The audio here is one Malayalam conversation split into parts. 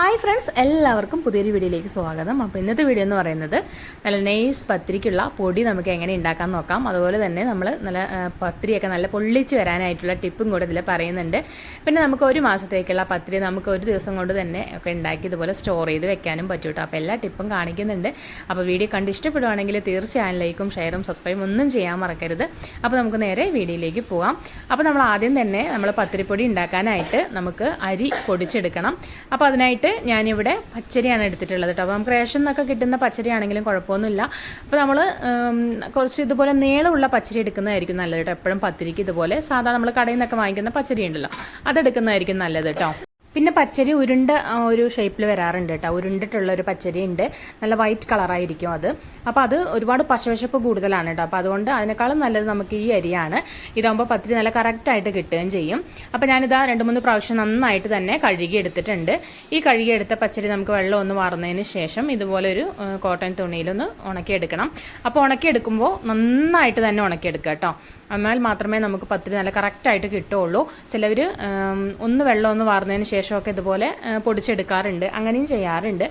ഹായ് ഫ്രണ്ട്സ്, എല്ലാവർക്കും പുതിയൊരു വീഡിയോയിലേക്ക് സ്വാഗതം. അപ്പോൾ ഇന്നത്തെ വീഡിയോ എന്ന് പറയുന്നത് നല്ല നെയ്സ് പത്തിരിക്കുള്ള പൊടി നമുക്ക് എങ്ങനെ ഉണ്ടാക്കാൻ നോക്കാം. അതുപോലെ തന്നെ നമ്മൾ നല്ല പത്തിരിയൊക്കെ നല്ല പൊള്ളിച്ച് വരാനായിട്ടുള്ള ടിപ്പും കൂടെ ഇതിൽ പറയുന്നുണ്ട്. പിന്നെ നമുക്ക് ഒരു മാസത്തേക്കുള്ള പത്തിരി നമുക്ക് ഒരു ദിവസം കൊണ്ട് തന്നെ ഒക്കെ ഉണ്ടാക്കി ഇതുപോലെ സ്റ്റോർ ചെയ്ത് വെക്കാനും പറ്റും കേട്ടോ. അപ്പോൾ എല്ലാ ടിപ്പും കാണിക്കുന്നുണ്ട്. അപ്പോൾ വീഡിയോ കണ്ട് ഇഷ്ടപ്പെടുവാണെങ്കിൽ തീർച്ചയായും ലൈക്കും ഷെയറും സബ്സ്ക്രൈബും ഒന്നും ചെയ്യാൻ മറക്കരുത്. അപ്പോൾ നമുക്ക് നേരെ വീഡിയോയിലേക്ക് പോകാം. അപ്പോൾ നമ്മൾ ആദ്യം തന്നെ നമ്മൾ പത്തിരിപ്പൊടി ഉണ്ടാക്കാനായിട്ട് നമുക്ക് അരി പൊടിച്ചെടുക്കണം. അപ്പോൾ അതിനായിട്ട് ഞാനിവിടെ പച്ചരിയാണ് എടുത്തിട്ടുള്ളത് കേട്ടോ. അപ്പോൾ നമുക്ക് റേഷൻ എന്നൊക്കെ കിട്ടുന്ന പച്ചരി ആണെങ്കിലും കുഴപ്പമൊന്നുമില്ല. അപ്പോൾ നമ്മൾ കുറച്ച് ഇതുപോലെ നീളമുള്ള പച്ചരി എടുക്കുന്നതായിരിക്കും നല്ലത് കേട്ടോ. എപ്പോഴും പത്തിരിക്ക് ഇതുപോലെ സാധാരണ നമ്മൾ കടയിൽ നിന്നൊക്കെ വാങ്ങിക്കുന്ന പച്ചരി ഉണ്ടല്ലോ, അതെടുക്കുന്നതായിരിക്കും നല്ലത് കേട്ടോ. പിന്നെ പച്ചരി ഉരുണ്ട ഒരു ഷേപ്പിൽ വരാറുണ്ട് കേട്ടോ. ഉരുണ്ടിട്ടുള്ള ഒരു പച്ചരി ഉണ്ട്, നല്ല വൈറ്റ് കളറായിരിക്കും അത്. അപ്പോൾ അത് ഒരുപാട് പശവശപ്പ് കൂടുതലാണ് കേട്ടോ. അപ്പോൾ അതുകൊണ്ട് അതിനേക്കാളും നല്ലത് നമുക്ക് ഈ അരിയാണ്. ഇതാകുമ്പോൾ പത്തിരി നല്ല കറക്റ്റായിട്ട് കിട്ടുകയും ചെയ്യും. അപ്പോൾ ഞാനിതാ 2-3 പ്രാവശ്യം നന്നായിട്ട് തന്നെ കഴുകി എടുത്തിട്ടുണ്ട്. ഈ കഴുകിയെടുത്ത പച്ചരി നമുക്ക് വെള്ളം ഒന്ന് വാർന്നതിന് ശേഷം ഇതുപോലെ ഒരു കോട്ടൺ തുണിയിലൊന്ന് ഉണക്കിയെടുക്കണം. അപ്പോൾ ഉണക്കിയെടുക്കുമ്പോൾ നന്നായിട്ട് തന്നെ ഉണക്കിയെടുക്കുക കേട്ടോ. എന്നാൽ മാത്രമേ നമുക്ക് പത്തിരി നല്ല കറക്റ്റായിട്ട് കിട്ടുകയുള്ളൂ. ചിലവർ ഒന്ന് വെള്ളം ഒന്ന് വാർന്നതിന് ശേഷമൊക്കെ ഇതുപോലെ പൊടിച്ചെടുക്കാറുണ്ട്, അങ്ങനെയും ചെയ്യാറുണ്ട്.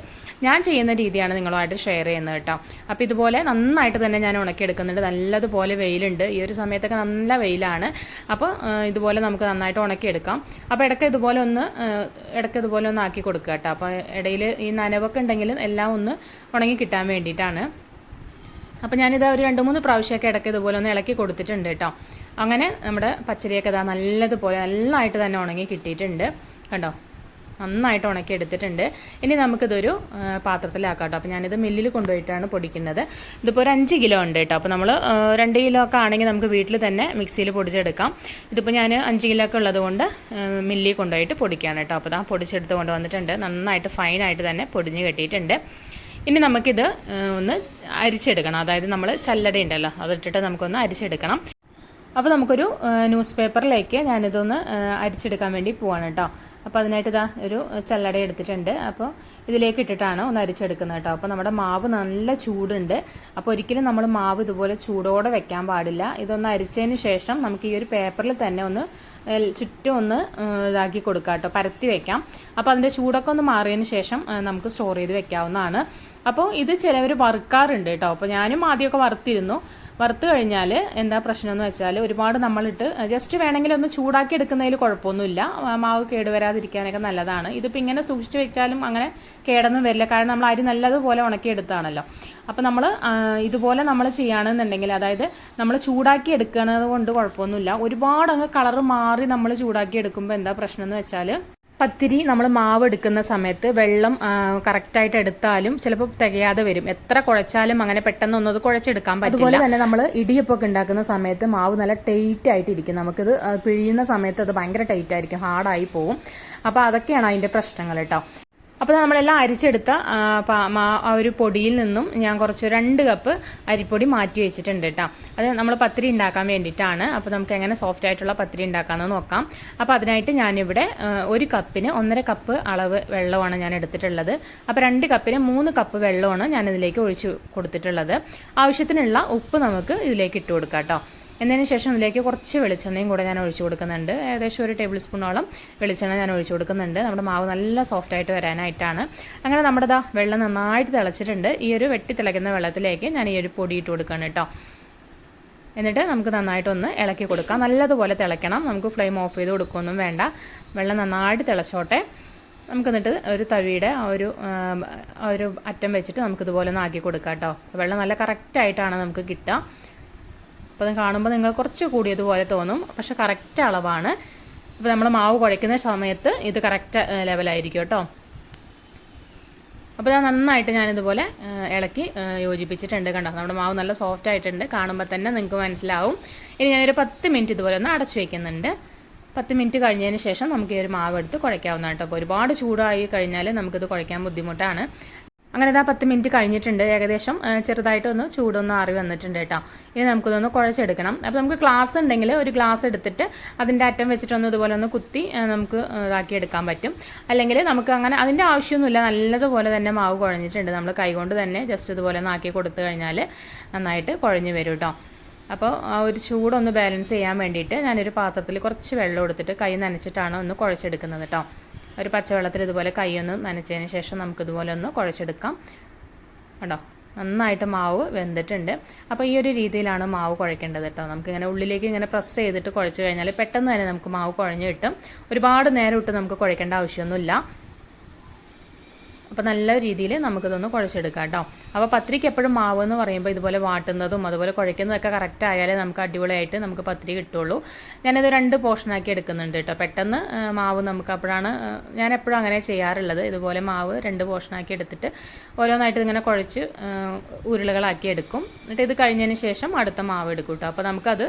ഞാൻ ചെയ്യുന്ന രീതിയാണ് നിങ്ങളുമായിട്ട് ഷെയർ ചെയ്യുന്നത് കേട്ടോ. അപ്പോൾ ഇതുപോലെ നന്നായിട്ട് തന്നെ ഞാൻ ഉണക്കിയെടുക്കുന്നുണ്ട്. നല്ലതുപോലെ വെയിലുണ്ട്, ഈ ഒരു സമയത്തൊക്കെ നല്ല വെയിലാണ്. അപ്പോൾ ഇതുപോലെ നമുക്ക് നന്നായിട്ട് ഉണക്കിയെടുക്കാം. അപ്പോൾ ഇടയ്ക്ക് ഇതുപോലെ ഒന്ന് ആക്കി കൊടുക്കുക കേട്ടോ. അപ്പോൾ ഇടയിൽ ഈ നനവൊക്കെ ഉണ്ടെങ്കിൽ എല്ലാം ഒന്ന് ഉണങ്ങി കിട്ടാൻ വേണ്ടിയിട്ടാണ്. അപ്പോൾ ഞാനിത് ഒരു 2-3 പ്രാവശ്യമൊക്കെ ഇടയ്ക്ക് ഇതുപോലെ ഒന്ന് ഇളക്കി കൊടുത്തിട്ടുണ്ട് കേട്ടോ. അങ്ങനെ നമ്മുടെ പച്ചരിയൊക്കെ ഇതാ നന്നായിട്ട് തന്നെ ഉണങ്ങി കിട്ടിയിട്ടുണ്ട് കണ്ടോ. നന്നായിട്ട് ഉണക്കി എടുത്തിട്ടുണ്ട്. ഇനി നമുക്കിതൊരു പാത്രത്തിലാക്കാം കേട്ടോ. അപ്പോൾ ഞാനിത് മില്ലിൽ കൊണ്ടുപോയിട്ടാണ് പൊടിക്കുന്നത്. ഇതിപ്പോൾ ഒരു 5 കിലോ ഉണ്ട് കേട്ടോ. അപ്പോൾ നമ്മൾ 2 കിലോ ഒക്കെ ആണെങ്കിൽ നമുക്ക് വീട്ടിൽ തന്നെ മിക്സിയിൽ പൊടിച്ചെടുക്കാം. ഇതിപ്പോൾ ഞാൻ 5 കിലോ ഒക്കെ ഉള്ളത് കൊണ്ട് മില്ലിൽ കൊണ്ടുപോയിട്ട് പൊടിക്കുകയാണ് കേട്ടോ. അപ്പോൾ പൊടിച്ചെടുത്ത് കൊണ്ടുവന്നിട്ടുണ്ട്. നന്നായിട്ട് ഫൈനായിട്ട് തന്നെ പൊടിഞ്ഞ് കെട്ടിയിട്ടുണ്ട്. ഇനി നമുക്കിത് ഒന്ന് അരിച്ചെടുക്കണം. അതായത് നമ്മൾ ചല്ലട ഉണ്ടല്ലോ, അതിട്ടിട്ട് നമുക്കൊന്ന് അരിച്ചെടുക്കണം. അപ്പോൾ നമുക്കൊരു ന്യൂസ് പേപ്പറിലേക്ക് ഞാനിതൊന്ന് അരിച്ചെടുക്കാൻ വേണ്ടി പോവാണ് കേട്ടോ. അപ്പോൾ അതിനായിട്ട് ഇതാ ഒരു ചല്ലട എടുത്തിട്ടുണ്ട്. അപ്പോൾ ഇതിലേക്ക് ഇട്ടിട്ടാണ് ഒന്ന് അരിച്ചെടുക്കുന്നത് കേട്ടോ. അപ്പോൾ നമ്മുടെ മാവ് നല്ല ചൂടുണ്ട്. അപ്പോൾ ഒരിക്കലും നമ്മൾ മാവ് ഇതുപോലെ ചൂടോടെ വെക്കാൻ പാടില്ല. ഇതൊന്ന് അരിച്ചതിന് ശേഷം നമുക്ക് ഈ ഒരു പേപ്പറിൽ തന്നെ ഒന്ന് ചുറ്റും ഒന്ന് ഇതാക്കി കൊടുക്കാം കേട്ടോ, പരത്തി വെക്കാം. അപ്പോൾ അതിൻ്റെ ചൂടൊക്കെ ഒന്ന് മാറിയതിന് ശേഷം നമുക്ക് സ്റ്റോർ ചെയ്ത് വെക്കാവുന്നതാണ്. അപ്പോൾ ഇത് ചിലവർ വറുക്കാറുണ്ട് കേട്ടോ. അപ്പോൾ ഞാനും ആദ്യമൊക്കെ വറുത്തിരുന്നു. വറുത്ത് കഴിഞ്ഞാൽ എന്താ പ്രശ്നം എന്ന് വെച്ചാൽ ഒരുപാട് നമ്മളിട്ട് ജസ്റ്റ് വേണമെങ്കിൽ ഒന്ന് ചൂടാക്കി എടുക്കുന്നതിൽ കുഴപ്പമൊന്നുമില്ല. മാവ് കേടുവരാതിരിക്കാനൊക്കെ നല്ലതാണ്. ഇതിപ്പോൾ ഇങ്ങനെ സൂക്ഷിച്ച് വെച്ചാലും അങ്ങനെ കേടൊന്നും വരില്ല. കാരണം നമ്മൾ അരി നല്ലതുപോലെ ഉണക്കിയെടുത്താണല്ലോ. അപ്പോൾ നമ്മൾ ഇതുപോലെ നമ്മൾ ചെയ്യുകയാണെന്നുണ്ടെങ്കിൽ, അതായത് നമ്മൾ ചൂടാക്കി എടുക്കുന്നത് കൊണ്ട് കുഴപ്പമൊന്നുമില്ല. ഒരുപാട് അങ്ങ് കളറ് മാറി നമ്മൾ ചൂടാക്കി എടുക്കുമ്പോൾ എന്താ പ്രശ്നം എന്ന് വെച്ചാൽ പത്തിരി നമ്മൾ മാവ് എടുക്കുന്ന സമയത്ത് വെള്ളം കറക്റ്റായിട്ട് എടുത്താലും ചിലപ്പോൾ തികയാതെ വരും. എത്ര കുഴച്ചാലും അങ്ങനെ പെട്ടെന്നൊന്നും അത് കുഴച്ചെടുക്കാൻ പറ്റില്ല. അതുപോലെ തന്നെ നമ്മൾ ഇടിയപ്പൊക്കെ ഉണ്ടാക്കുന്ന സമയത്ത് മാവ് നല്ല ടൈറ്റ് ആയിട്ടിരിക്കും. നമുക്കിത് പിഴിയുന്ന സമയത്ത് അത് ഭയങ്കര ടൈറ്റ് ആയിരിക്കും, ഹാർഡായി പോവും. അപ്പോൾ അതൊക്കെയാണ് അതിൻ്റെ പ്രശ്നങ്ങൾ കേട്ടോ. അപ്പോൾ നമ്മളെല്ലാം അരിച്ചെടുത്ത ആ ഒരു പൊടിയിൽ നിന്നും ഞാൻ കുറച്ച് 2 കപ്പ് അരിപ്പൊടി മാറ്റി വെച്ചിട്ടുണ്ട് കേട്ടോ. അത് നമ്മൾ പത്തിരി ഉണ്ടാക്കാൻ വേണ്ടിയിട്ടാണ്. അപ്പോൾ നമുക്ക് എങ്ങനെ സോഫ്റ്റ് ആയിട്ടുള്ള പത്തിരി ഉണ്ടാക്കാമെന്ന് നോക്കാം. അപ്പോൾ അതിനായിട്ട് ഞാനിവിടെ 1 കപ്പിന് 1.5 കപ്പ് അളവ് വെള്ളമാണ് ഞാൻ എടുത്തിട്ടുള്ളത്. അപ്പോൾ 2 കപ്പിന് 3 കപ്പ് വെള്ളമാണ് ഞാനിതിലേക്ക് ഒഴിച്ച് കൊടുത്തിട്ടുള്ളത്. ആവശ്യത്തിനുള്ള ഉപ്പ് നമുക്ക് ഇതിലേക്ക് ഇട്ട് കൊടുക്കാം കേട്ടോ. എന്നതിന് ശേഷം ഇതിലേക്ക് കുറച്ച് വെളിച്ചെണ്ണയും കൂടെ ഞാൻ ഒഴിച്ചു കൊടുക്കുന്നുണ്ട്. ഏകദേശം 1 ടേബിൾ സ്പൂണോളം വെളിച്ചെണ്ണ ഞാൻ ഒഴിച്ചു കൊടുക്കുന്നുണ്ട്. നമ്മുടെ മാവ് നല്ല സോഫ്റ്റായിട്ട് വരാനായിട്ടാണ്. അങ്ങനെ നമ്മുടെ വെള്ളം നന്നായിട്ട് തിളച്ചിട്ടുണ്ട്. ഈ ഒരു വെട്ടി തിളയ്ക്കുന്ന വെള്ളത്തിലേക്ക് ഞാൻ ഈ ഒരു പൊടി ഇട്ട് കൊടുക്കുകയാണ് കേട്ടോ. എന്നിട്ട് നമുക്ക് നന്നായിട്ടൊന്ന് ഇളക്കി കൊടുക്കാം. നല്ലതുപോലെ തിളയ്ക്കണം. നമുക്ക് ഫ്ലെയിം ഓഫ് ചെയ്ത് കൊടുക്കുകയൊന്നും വേണ്ട. വെള്ളം നന്നായിട്ട് തിളച്ചോട്ടെ. നമുക്കെന്നിട്ട് ഒരു തവിയുടെ ആ ഒരു അറ്റം വെച്ചിട്ട് നമുക്കിതുപോലെ ഒന്ന് ആക്കി കൊടുക്കാം കേട്ടോ. വെള്ളം നല്ല കറക്റ്റായിട്ടാണ് നമുക്ക് കിട്ടുക. അപ്പോൾ അത് കാണുമ്പോൾ നിങ്ങൾ കുറച്ച് കൂടിയതുപോലെ തോന്നും, പക്ഷെ കറക്റ്റ് അളവാണ്. അപ്പോൾ നമ്മൾ മാവ് കുഴയ്ക്കുന്ന സമയത്ത് ഇത് കറക്റ്റ് ലെവലായിരിക്കും കേട്ടോ. അപ്പോൾ നന്നായിട്ട് ഞാനിതുപോലെ ഇളക്കി യോജിപ്പിച്ചിട്ടുണ്ട് കണ്ടോ. നമ്മുടെ മാവ് നല്ല സോഫ്റ്റ് ആയിട്ടുണ്ട്, കാണുമ്പോൾ തന്നെ നിങ്ങൾക്ക് മനസ്സിലാവും. ഇനി ഞാനൊരു 10 മിനിറ്റ് ഇതുപോലെ ഒന്ന് അടച്ചു വയ്ക്കുന്നുണ്ട്. 10 മിനിറ്റ് കഴിഞ്ഞതിന് ശേഷം നമുക്ക് ഈ ഒരു മാവ് എടുത്ത് കുഴയ്ക്കാവുന്നതാണ് കേട്ടോ. അപ്പോൾ ഒരുപാട് ചൂടായി കഴിഞ്ഞാൽ നമുക്കിത് കുഴയ്ക്കാൻ ബുദ്ധിമുട്ടാണ്. അങ്ങനെ ഇതാ 10 മിനിറ്റ് കഴിഞ്ഞിട്ടുണ്ട്. ഏകദേശം ചെറുതായിട്ടൊന്ന് ചൂടൊന്ന് ആറി വന്നിട്ടുണ്ട് കേട്ടോ. ഇനി നമുക്കിതൊന്ന് കുഴച്ചെടുക്കണം. അപ്പോൾ നമുക്ക് ഗ്ലാസ് ഉണ്ടെങ്കിൽ ഒരു ഗ്ലാസ് എടുത്തിട്ട് അതിൻ്റെ അറ്റം വെച്ചിട്ടൊന്ന് ഇതുപോലെ ഒന്ന് കുത്തി നമുക്ക് ഇതാക്കി എടുക്കാൻ പറ്റും. അല്ലെങ്കിൽ നമുക്ക് അങ്ങനെ അതിൻ്റെ ആവശ്യമൊന്നുമില്ല. നല്ലതുപോലെ തന്നെ മാവ് കുഴഞ്ഞിട്ടുണ്ട്. നമ്മൾ കൈകൊണ്ട് തന്നെ ജസ്റ്റ് ഇതുപോലെ ഒന്ന് ആക്കി കൊടുത്തു കഴിഞ്ഞാൽ നന്നായിട്ട് കുഴഞ്ഞു വരും കേട്ടോ. അപ്പോൾ ആ ഒരു ചൂടൊന്ന് ബാലൻസ് ചെയ്യാൻ വേണ്ടിയിട്ട് ഞാനൊരു പാത്രത്തിൽ കുറച്ച് വെള്ളം എടുത്തിട്ട് കൈ നനച്ചിട്ടാണ് ഒന്ന് കുഴച്ചെടുക്കുന്നത് കേട്ടോ. ഒരു പച്ചവെള്ളത്തിൽ ഇതുപോലെ കൈയൊന്ന് നനച്ചതിന് ശേഷം നമുക്കിതുപോലെ ഒന്ന് കുഴച്ചെടുക്കാം. കണ്ടോ, നന്നായിട്ട് മാവ് വെന്തിട്ടുണ്ട്. അപ്പോൾ ഈ ഒരു രീതിയിലാണ് മാവ് കുഴക്കേണ്ടത് കേട്ടോ. നമുക്കിങ്ങനെ ഉള്ളിലേക്ക് ഇങ്ങനെ പ്രസ് ചെയ്തിട്ട് കുഴച്ച് കഴിഞ്ഞാൽ പെട്ടെന്ന് തന്നെ നമുക്ക് മാവ് കുഴഞ്ഞ് കിട്ടും. ഒരുപാട് നേരം ഇട്ട് നമുക്ക് കുഴക്കേണ്ട ആവശ്യമൊന്നുമില്ല. അപ്പോൾ നല്ല രീതിയിൽ നമുക്കിതൊന്ന് കുഴച്ചെടുക്കാം കേട്ടോ. അപ്പോൾ പത്തിരിക്ക് എപ്പോഴും മാവ് എന്ന് പറയുമ്പോൾ ഇതുപോലെ വാട്ടുന്നതും അതുപോലെ കുഴയ്ക്കുന്നതൊക്കെ കറക്റ്റ് ആയാലേ നമുക്ക് അടിപൊളിയായിട്ട് നമുക്ക് പത്തിരി കിട്ടുള്ളൂ. ഞാനിത് 2 പോർഷനാക്കി എടുക്കുന്നുണ്ട് കേട്ടോ. പെട്ടെന്ന് മാവ് നമുക്ക് അപ്പോഴാണ് ഞാൻ എപ്പോഴും അങ്ങനെ ചെയ്യാറുള്ളത്. ഇതുപോലെ മാവ് 2 പോർഷനാക്കി എടുത്തിട്ട് ഓരോന്നായിട്ട് ഇങ്ങനെ കുഴച്ച് ഉരുളകളാക്കി എടുക്കും. എന്നിട്ട് ഇത് കഴിഞ്ഞതിന് ശേഷം അടുത്ത മാവ് എടുക്കും കേട്ടോ. അപ്പോൾ നമുക്കത്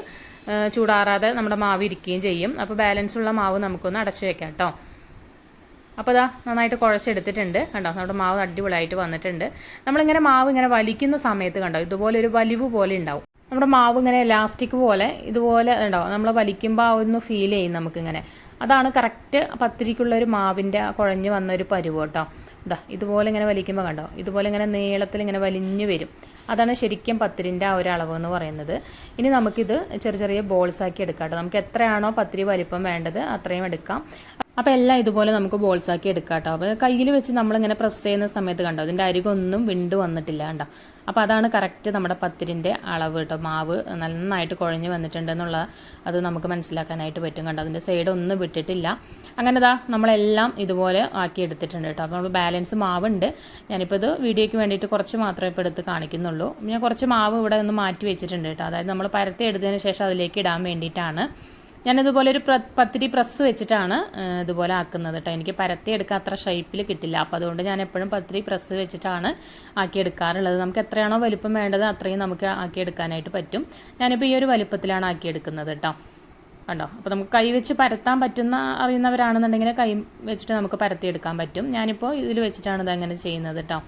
ചൂടാറാതെ നമ്മുടെ മാവ് ഇരിക്കുകയും ചെയ്യും. അപ്പോൾ ബാലൻസ് ഉള്ള മാവ് നമുക്കൊന്ന് അടച്ചു വെക്കാം കേട്ടോ. അപ്പോൾ ഇതാ നന്നായിട്ട് കുഴച്ചെടുത്തിട്ടുണ്ട്. കണ്ടോ, നമ്മുടെ മാവ് അടിപൊളിയായിട്ട് വന്നിട്ടുണ്ട്. നമ്മളിങ്ങനെ മാവ് ഇങ്ങനെ വലിക്കുന്ന സമയത്ത് കണ്ടോ ഇതുപോലെ ഒരു വലിവ് പോലെ ഉണ്ടാവും. നമ്മുടെ മാവ് ഇങ്ങനെ എലാസ്റ്റിക് പോലെ ഇതുപോലെ ഉണ്ടാവും. നമ്മൾ വലിക്കുമ്പോൾ ആ ഒന്ന് ഫീൽ ചെയ്യും നമുക്കിങ്ങനെ. അതാണ് കറക്റ്റ് പത്തിരിക്കുള്ളൊരു മാവിൻ്റെ കുഴഞ്ഞു വന്നൊരു പരുവ് കേട്ടോ. ഇതുപോലെ ഇങ്ങനെ വലിക്കുമ്പോൾ കണ്ടോ ഇതുപോലെ ഇങ്ങനെ നീളത്തിൽ ഇങ്ങനെ വലിഞ്ഞു വരും. അതാണ് ശരിക്കും പത്തിരിൻ്റെ ആ ഒരു അളവ് എന്ന് പറയുന്നത്. ഇനി നമുക്കിത് ചെറിയ ചെറിയ ബോൾസ് ആക്കി എടുക്കാം കേട്ടോ. നമുക്ക് എത്രയാണോ പത്തിരി വലിപ്പം വേണ്ടത് അത്രയും എടുക്കാം. അപ്പോൾ എല്ലാം ഇതുപോലെ നമുക്ക് ബോൾസ് ആക്കി എടുക്കാം കേട്ടോ. അപ്പോൾ കയ്യിൽ വെച്ച് നമ്മളിങ്ങനെ പ്രസ് ചെയ്യുന്ന സമയത്ത് കണ്ടോ ഇതിൻ്റെ അരികൊന്നും വിണ്ട് വന്നിട്ടില്ല കണ്ടോ. അപ്പോൾ അതാണ് കറക്റ്റ് നമ്മുടെ പത്തിരിൻ്റെ അളവ് കേട്ടോ. മാവ് നന്നായിട്ട് കുഴഞ്ഞ് വന്നിട്ടുണ്ടെന്നുള്ള അത് നമുക്ക് മനസ്സിലാക്കാനായിട്ട് പറ്റും. കണ്ടോ അതിൻ്റെ സൈഡ് ഒന്നും വിട്ടിട്ടില്ല. അങ്ങനെ നമ്മളെല്ലാം ഇതുപോലെ ആക്കി എടുത്തിട്ടുണ്ട് കേട്ടോ. അപ്പോൾ നമ്മൾ ബാലൻസ് മാവുണ്ട്. ഞാനിപ്പോൾ ഇത് വീഡിയോയ്ക്ക് വേണ്ടിയിട്ട് കുറച്ച് മാത്രമേ ഇപ്പോൾ എടുത്ത് കാണിക്കുന്നുള്ളൂ. ഞാൻ കുറച്ച് മാവ് ഇവിടെ ഒന്ന് മാറ്റി വെച്ചിട്ടുണ്ട് കേട്ടോ. അതായത് നമ്മൾ പരത്തി എടുത്തതിന് ശേഷം അതിലേക്ക് ഇടാൻ വേണ്ടിയിട്ടാണ്. ഞാനിതുപോലെ ഒരു പത്തിരി പ്രസ് വെച്ചിട്ടാണ് ഇതുപോലെ ആക്കുന്നത് കേട്ടോ. എനിക്ക് പരത്തി എടുക്കാൻ അത്ര ഷേപ്പിൽ കിട്ടില്ല. അപ്പോൾ അതുകൊണ്ട് ഞാൻ എപ്പോഴും പത്തിരി പ്രസ് വെച്ചിട്ടാണ് ആക്കിയെടുക്കാറുള്ളത്. നമുക്ക് എത്രയാണോ വലിപ്പം വേണ്ടത് അത്രയും നമുക്ക് ആക്കിയെടുക്കാനായിട്ട് പറ്റും. ഞാനിപ്പോൾ ഈ ഒരു വലിപ്പത്തിലാണ് ആക്കിയെടുക്കുന്നത് കേട്ടോ. കണ്ടോ, അപ്പോൾ നമുക്ക് കൈ വെച്ച് പരത്താൻ പറ്റുന്ന അറിയുന്നവരാണെന്നുണ്ടെങ്കിൽ കൈ വെച്ചിട്ട് നമുക്ക് പരത്തിയെടുക്കാൻ പറ്റും. ഞാനിപ്പോൾ ഇതിൽ വെച്ചിട്ടാണ് ഇതങ്ങനെ ചെയ്യുന്നത് കേട്ടോ.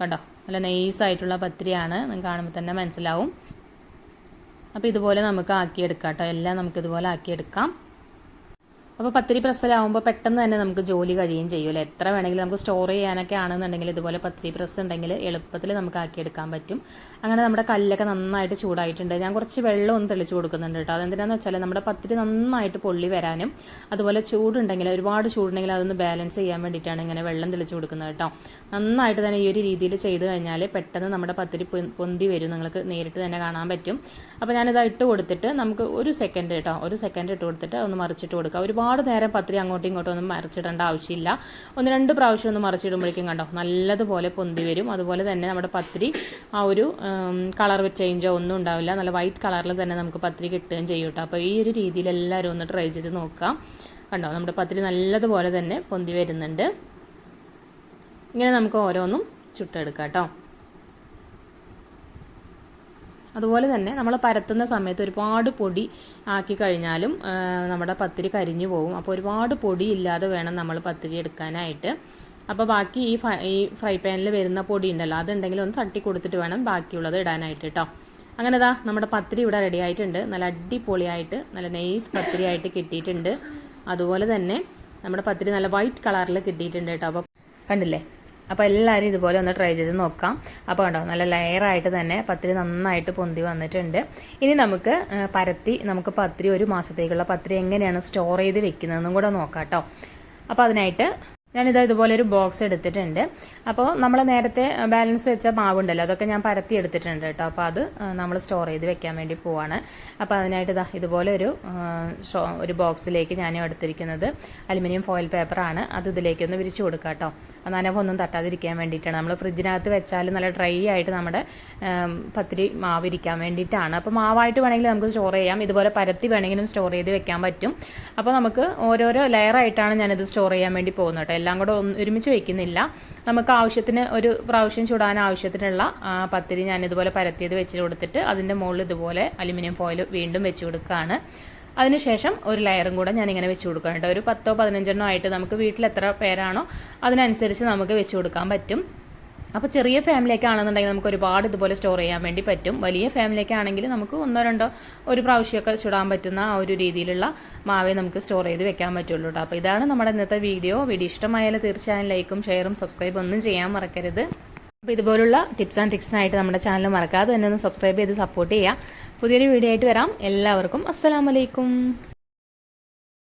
കണ്ടോ, നല്ല നൈസായിട്ടുള്ള പത്തിരിയാണ്. നിങ്ങൾക്ക് കാണുമ്പോൾ തന്നെ മനസ്സിലാവും. അപ്പോൾ ഇതുപോലെ നമുക്ക് ആക്കിയെടുക്കാം കേട്ടോ. എല്ലാം നമുക്കിതുപോലെ ആക്കിയെടുക്കാം. അപ്പോൾ പത്തിരി പ്രസ്സിലാവുമ്പോൾ പെട്ടെന്ന് തന്നെ നമുക്ക് ജോലി കഴിയുകയും ചെയ്യുമല്ലോ. എത്ര വേണമെങ്കിലും നമുക്ക് സ്റ്റോർ ചെയ്യാനൊക്കെ ആണെന്നുണ്ടെങ്കിൽ ഇതുപോലെ പത്തിരി പ്രസ് ഉണ്ടെങ്കിൽ എളുപ്പത്തിൽ നമുക്ക് ആക്കിയെടുക്കാൻ പറ്റും. അങ്ങനെ നമ്മുടെ കല്ലൊക്കെ നന്നായിട്ട് ചൂടായിട്ടുണ്ട്. ഞാൻ കുറച്ച് വെള്ളം ഒന്ന് തെളിച്ച് കൊടുക്കുന്നുണ്ട് കേട്ടോ. അതെന്തിനാന്ന് വെച്ചാൽ നമ്മുടെ പത്തിരി നന്നായിട്ട് പൊള്ളി വരാനും അതുപോലെ ചൂടുണ്ടെങ്കിൽ ഒരുപാട് ചൂടുണ്ടെങ്കിൽ അതൊന്ന് ബാലൻസ് ചെയ്യാൻ വേണ്ടിയിട്ടാണ് ഇങ്ങനെ വെള്ളം തെളിച്ച് കൊടുക്കുന്നത് കേട്ടോ. നന്നായിട്ട് തന്നെ ഈ ഒരു രീതിയിൽ ചെയ്ത് കഴിഞ്ഞാൽ പെട്ടെന്ന് നമ്മുടെ പത്തിരി പൊന്തി വരും. നിങ്ങൾക്ക് നേരിട്ട് തന്നെ കാണാൻ പറ്റും. അപ്പോൾ ഞാനിത് ഇട്ട് കൊടുത്തിട്ട് നമുക്ക് 1 സെക്കൻഡ് കേട്ടോ, 1 സെക്കൻഡ് ഇട്ട് കൊടുത്തിട്ട് ഒന്ന് മറിച്ചിട്ട് കൊടുക്കുക. ഒരുപാട് നേരം പത്തിരി അങ്ങോട്ടും ഇങ്ങോട്ടും ഒന്നും മറിച്ചിടേണ്ട ആവശ്യമില്ല. 1-2 പ്രാവശ്യം ഒന്ന് മറിച്ചിടുമ്പോഴേക്കും കണ്ടോ നല്ലതുപോലെ പൊന്തി വരും. അതുപോലെ തന്നെ നമ്മുടെ പത്തിരി ആ ഒരു കളർ ചേഞ്ചോ ഒന്നും ഉണ്ടാവില്ല. നല്ല വൈറ്റ് കളറിൽ തന്നെ നമുക്ക് പത്തിരി കിട്ടുകയും ചെയ്യും കേട്ടോ. അപ്പോൾ ഈ ഒരു രീതിയിൽ എല്ലാവരും ഒന്ന് ട്രൈ ചെയ്ത് നോക്കാം. കണ്ടോ നമ്മുടെ പത്തിരി നല്ലതുപോലെ തന്നെ പൊന്തി വരുന്നുണ്ട്. ഇങ്ങനെ നമുക്ക് ഓരോന്നും ചുട്ടെടുക്കാം കേട്ടോ. അതുപോലെ തന്നെ നമ്മൾ പരത്തുന്ന സമയത്ത് ഒരുപാട് പൊടി ആക്കി കഴിഞ്ഞാലും നമ്മുടെ പത്തിരി കരിഞ്ഞു പോകും. അപ്പോൾ ഒരുപാട് പൊടി ഇല്ലാതെ വേണം നമ്മൾ പത്തിരി എടുക്കാനായിട്ട്. അപ്പോൾ ബാക്കി ഈ ഫ്രൈ പാനിൽ വരുന്ന പൊടി ഉണ്ടല്ലോ അതുണ്ടെങ്കിൽ ഒന്ന് തട്ടി കൊടുത്തിട്ട് വേണം ബാക്കിയുള്ളത് ഇടാനായിട്ട് കേട്ടോ. അങ്ങനെ നമ്മുടെ പത്തിരി ഇവിടെ റെഡി ആയിട്ടുണ്ട്. നല്ല അടിപൊളിയായിട്ട് നല്ല നൈസ് പത്തിരി ആയിട്ട് കിട്ടിയിട്ടുണ്ട്. അതുപോലെ തന്നെ നമ്മുടെ പത്തിരി നല്ല വൈറ്റ് കളറിൽ കിട്ടിയിട്ടുണ്ട് കേട്ടോ. അപ്പോൾ കണ്ടില്ലേ, അപ്പോൾ എല്ലാവരും ഇതുപോലെ ഒന്ന് ട്രൈ ചെയ്ത് നോക്കാം. അപ്പോൾ കണ്ടോ നല്ല ലെയറായിട്ട് തന്നെ പത്തിരി നന്നായിട്ട് പൊന്തി വന്നിട്ടുണ്ട്. ഇനി നമുക്ക് നമുക്ക് പത്തിരി 1 മാസത്തേക്കുള്ള പത്തിരി എങ്ങനെയാണ് സ്റ്റോർ ചെയ്ത് വെക്കുന്നതെന്നും കൂടെ നോക്കാം കേട്ടോ. അപ്പോൾ അതിനായിട്ട് ഞാനിത് ഇതുപോലെ ഒരു ബോക്സ് എടുത്തിട്ടുണ്ട്. അപ്പോൾ നമ്മൾ നേരത്തെ ബാലൻസ് വെച്ച മാവുണ്ടല്ലോ അതൊക്കെ ഞാൻ പരത്തി എടുത്തിട്ടുണ്ട് കേട്ടോ. അപ്പോൾ അത് നമ്മൾ സ്റ്റോർ ചെയ്ത് വെക്കാൻ വേണ്ടി പോവാണ്. അപ്പോൾ അതിനായിട്ട് ഇതുപോലെ ഒരു ബോക്സിലേക്ക് ഞാൻ എടുത്തിരിക്കുന്നത് അലുമിനിയം ഫോയിൽ പേപ്പറാണ്. അത് ഇതിലേക്കൊന്ന് വിരിച്ചു കൊടുക്കാം കേട്ടോ. നനവൊന്നും തട്ടാതിരിക്കാൻ വേണ്ടിയിട്ടാണ്. നമ്മൾ ഫ്രിഡ്ജിനകത്ത് വെച്ചാൽ നല്ല ഡ്രൈ ആയിട്ട് നമ്മുടെ പത്തിരി മാവിരിക്കാൻ വേണ്ടിയിട്ടാണ്. അപ്പോൾ മാവായിട്ട് വേണമെങ്കിൽ നമുക്ക് സ്റ്റോർ ചെയ്യാം. ഇതുപോലെ പരത്തി വേണമെങ്കിലും സ്റ്റോർ ചെയ്ത് വെക്കാൻ പറ്റും. അപ്പോൾ നമുക്ക് ഓരോരോ ലെയറായിട്ടാണ് ഞാനിത് സ്റ്റോർ ചെയ്യാൻ വേണ്ടി പോകുന്നത് കേട്ടോ. എല്ലാം കൂടെ ഒരുമിച്ച് വെക്കുന്നില്ല. നമുക്ക് ആവശ്യത്തിന് ഒരു പ്രാവശ്യം ചുടാൻ ആവശ്യത്തിനുള്ള പത്തിരി ഞാൻ ഇതുപോലെ പരത്തിയത് വെച്ച് കൊടുത്തിട്ട് അതിൻ്റെ മുകളിൽ ഇതുപോലെ അലുമിനിയം ഫോയിൽ വീണ്ടും വെച്ച് കൊടുക്കുകയാണ്. അതിനുശേഷം ഒരു ലെയറും കൂടെ ഞാനിങ്ങനെ വെച്ച് കൊടുക്കണം കേട്ടോ. ഒരു 10-15 ആയിട്ട് നമുക്ക് വീട്ടിൽ എത്ര പേരാണോ അതിനനുസരിച്ച് നമുക്ക് വെച്ച് കൊടുക്കാൻ പറ്റും. അപ്പോൾ ചെറിയ ഫാമിലിയൊക്കെ ആണെന്നുണ്ടെങ്കിൽ നമുക്ക് ഒരുപാട് ഇതുപോലെ സ്റ്റോർ ചെയ്യാൻ വേണ്ടി പറ്റും. വലിയ ഫാമിലിയൊക്കെ ആണെങ്കിൽ നമുക്ക് 1-2 ഒരു പ്രാവശ്യമൊക്കെ ചുടാൻ പറ്റുന്ന ആ ഒരു രീതിയിലുള്ള മാവേ നമുക്ക് സ്റ്റോർ ചെയ്ത് വെക്കാൻ പറ്റുള്ളൂ കേട്ടോ. അപ്പോൾ ഇതാണ് നമ്മുടെ ഇന്നത്തെ വീഡിയോ ഇഷ്ടമായാലും തീർച്ചയായും ലൈക്കും ഷെയറും സബ്സ്ക്രൈബും ഒന്നും ചെയ്യാൻ മറക്കരുത്. അപ്പോൾ ഇതുപോലുള്ള ടിപ്സ് ആൻഡ് ട്രിക്സിനായിട്ട് നമ്മുടെ ചാനൽ മറക്കാതെ തന്നെ ഒന്ന് സബ്സ്ക്രൈബ് ചെയ്ത് സപ്പോർട്ട് ചെയ്യുക. പുതിയൊരു വീഡിയോ ആയിട്ട് വരാം. എല്ലാവർക്കും അസ്സലാമു അലൈക്കും.